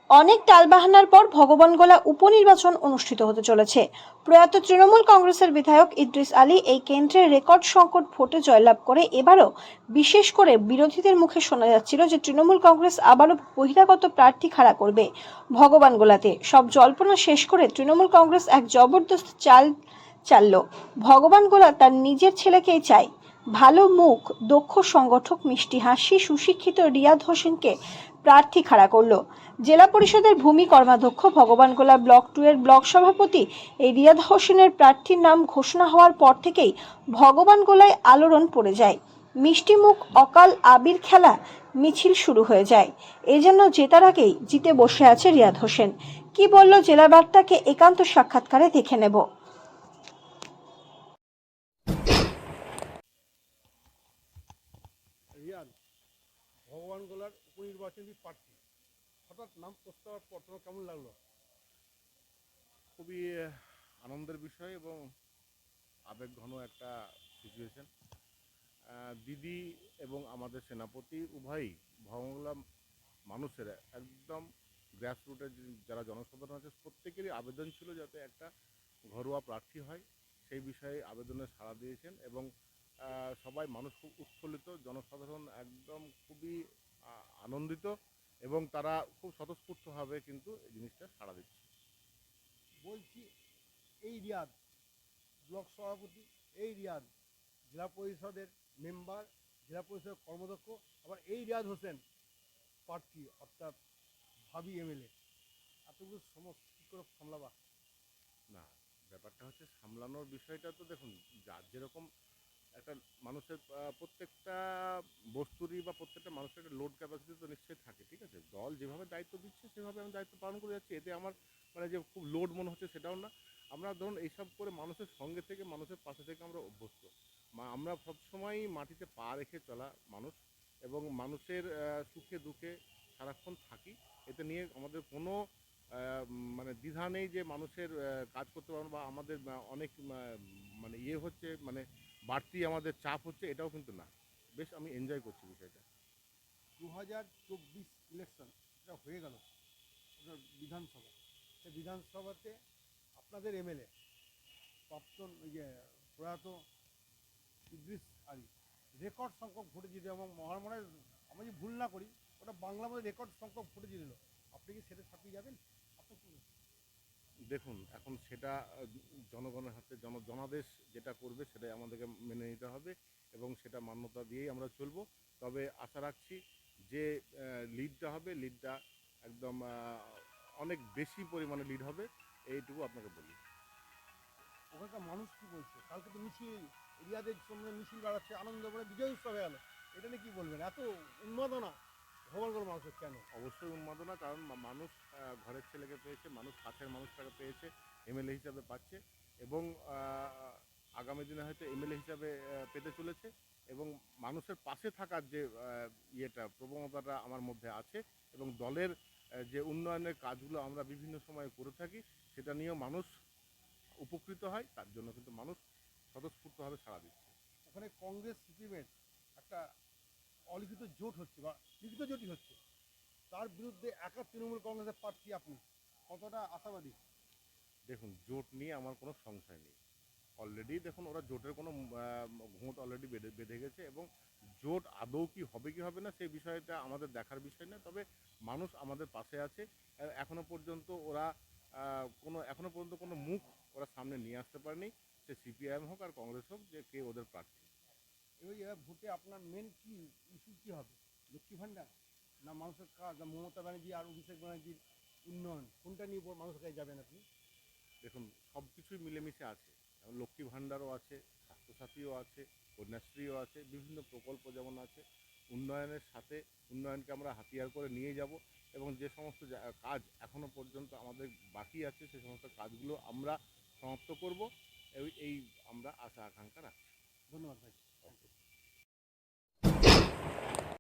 অনেক টালবাহানার পর ভগবানগোলা উপনির্বাচন অনুষ্ঠিত হতে চলেছে। প্রয়াত তৃণমূল কংগ্রেসের বিধায়ক ইদ্রিস আলী এই কেন্দ্রের রেকর্ড সংকট ভোটে জয়লাভ করে এবারও বিশেষ করে বিরোধীদের মুখে শোনা যাচ্ছিল যে তৃণমূল কংগ্রেস আবারও বহিরাগত প্রার্থী খাড়া করবে ভগবানগোলাতে। সব জল্পনা শেষ করে তৃণমূল কংগ্রেস এক জবরদস্ত চাল চালল। ভগবানগোলা তার নিজের ছেলেকেই চায়। ভালো মুখ, দক্ষ সংগঠক, মিষ্টি হাসি, সুশিক্ষিত রিয়াদ হোসেনকে প্রার্থী খাড়া করল। জেলা পরিষদের ভূমি কর্মাধ্যক্ষ, ভগবানগোলা ব্লক 2 এর ব্লক সভাপতি এই রিয়াদ হোসেনের প্রার্থীর নাম ঘোষণা হওয়ার পর থেকেই ভগবানগোলায় আলোড়ন পড়ে যায়। মিষ্টি মুখ, অকাল আবির খেলা, মিছিল শুরু হয়ে যায়। এই জন্য জেতার আগেই জিতে বসে আছে রিয়াদ হোসেন। কি বলল জেলা বার্তাকে একান্ত সাক্ষাৎকারে দেখে নেব। রিয়াদ, ভগবানগোলার উপনির্বাচনী প্রার্থী হঠাৎ নাম প্রস্তাবের পর তোমার কেমন লাগলো? খুবই আনন্দের বিষয় এবং আবেগঘন একটা সিচুয়েশন। দিদি এবং আমাদের সেনাপতি উভয়ই ভগবানগোলা মানুষের একদম গ্রাসরুটের যারা জনসাধারণ আছে প্রত্যেকেরই আবেদন ছিল যাতে একটা ঘরোয়া প্রার্থী হয়, সেই বিষয়ে আবেদনে সাড়া দিয়েছেন এবং সবাই মানুষ খুব উৎফুল্লিত, জনসাধারণ একদম খুবই আনন্দিত এবং তারা খুব স্বতঃস্ফূর্তভাবে কিন্তু এই জিনিসটা সাড়া দিচ্ছে। বলছি, এই রিয়াদ ব্লক সভাপতি, এই রিয়াদ জেলা পরিষদের মেম্বার, জেলা পরিষদের কর্মদক্ষ, আবার এই রিয়াদ হোসেন প্রার্থী অর্থাৎ ভাবি এমএলএ, এতগুলো সমস্ত কী করে সামলাবা? না, ব্যাপারটা হচ্ছে সামলানোর বিষয়টা তো দেখুন, যার যেরকম একটা মানুষের প্রত্যেকটা বস্তুরই বা প্রত্যেকটা মানুষের একটা লোড ক্যাপাসিটি তো নিশ্চয়ই থাকে, ঠিক আছে? দল যেভাবে দায়িত্ব দিচ্ছে সেভাবে আমি দায়িত্ব পালন করে যাচ্ছি, এতে আমার মানে যে খুব লোড মনে হচ্ছে সেটাও না। আমরা ধরুন এইসব করে মানুষের সঙ্গে থেকে মানুষের পাশে থেকে আমরা অভ্যস্ত। আমরা সবসময়ই মাটিতে পা রেখে চলা মানুষ এবং মানুষের সুখে দুঃখে সারাক্ষণ থাকি, এতে নিয়ে আমাদের কোনো মানে দ্বিধা নেই যে মানুষের কাজ করতে পারবো বা আমাদের অনেক মানে হচ্ছে মানে বাড়তি আমাদের চাপ হচ্ছে, এটাও কিন্তু না। বেশ আমি এনজয় করছি বিষয়টা। 2024 ইলেকশন এটা হয়ে গেল, বিধানসভা, সেই বিধানসভাতে আপনাদের এমএলএ প্রাক্তন প্রয়াত ইদ্রিস আলী রেকর্ড সংখ্যক ভোটে জিতে এবং মহারমনের, আমি যদি ভুল না করি ওটা বাংলা মধ্যে রেকর্ড সংখ্যক ভোটে জিতল। আপনি কি সেটা ছাপিয়ে যাবেন? আপনার কি? দেখুন, এখন সেটা জনগণের হাতে, জনাদেশ যেটা করবে সেটাই আমাদেরকে মেনে নিতে হবে এবং সেটা মান্যতা দিয়েই আমরা চলবো। তবে আশা রাখছি যে লিডটা হবে, লিডটা একদম অনেক বেশি পরিমাণে লিড হবে, এইটুকু আপনাকে বলি। ওখানকার মানুষ কি বলছে? কালকে তো মিছিল, রিয়াদের সামনে মিছিল বাড়াচ্ছে, আনন্দ করে বিজয় উৎসব হয়ে গেল, এটা নিয়ে কী বলবেন? এত উন্মাদনা ভগবানগোলা মানুষের কেন? অবশ্যই উন্মাদনা, কারণ মানুষ ঘরের ছেলেকে পেয়েছে, মানুষ কাছের মানুষটাকে পেয়েছে, এমএলএ হিসাবে পাচ্ছে এবং আগামী দিনে হয়তো এমএলএ হিসাবে পেতে চলেছে এবং মানুষের পাশে থাকার যে প্রবণতাটা আমার মধ্যে আছে এবং দলের যে উন্নয়নের কাজগুলো আমরা বিভিন্ন সময়ে করে থাকি সেটা নিয়েও মানুষ উপকৃত হয়, তার জন্য কিন্তু মানুষ স্বতঃস্ফূর্তভাবে সাড়া দিচ্ছে। ওখানে কংগ্রেস সিপিএমের একটা অলিখিত জোট হচ্ছে বা লিখিত জোটই হচ্ছে, তার বিরুদ্ধে একা তৃণমূল কংগ্রেসের প্রার্থী আপনি কতটা আশাবাদী? দেখুন, জোট নিয়ে আমার কোনো সংশয় নেই। অলরেডি দেখুন, ওরা জোটের কোনো ঘুঁট অলরেডি বেঁধে গেছে এবং জোট আদৌ কি হবে কি হবে না সেই বিষয়টা আমাদের দেখার বিষয় না। তবে মানুষ আমাদের পাশে আছে। এখনো পর্যন্ত ওরা এখনো পর্যন্ত কোনো মুখ ওরা সামনে নিয়ে আসতে পারেনি, সে সিপিআইএম হোক আর কংগ্রেস হোক, যে কে ওদের প্রার্থী। এবার ভোটে আপনার মেন কি ইস্যু কী হবে? লক্ষ্মী ভাণ্ডার, না মানুষের কাজ, না মমতা ব্যানার্জি আর অভিষেক ব্যানার্জির উন্নয়ন, কোনটা নিয়ে মানুষের কাছে যাবেন আপনি? দেখুন, সব কিছুই মিলেমিশে আছে। যেমন লক্ষ্মী ভাণ্ডারও আছে, স্বাস্থ্যসাথীও আছে, কন্যাশ্রীও আছে, বিভিন্ন প্রকল্প যেমন আছে। উন্নয়নের সাথে উন্নয়নকে আমরা হাতিয়ার করে নিয়ে যাব এবং যে সমস্ত কাজ এখনও পর্যন্ত আমাদের বাকি আছে সে সমস্ত কাজগুলো আমরা সমাপ্ত করব, এই আমরা আশা আকাঙ্ক্ষা রাখছি। ধন্যবাদ ভাই।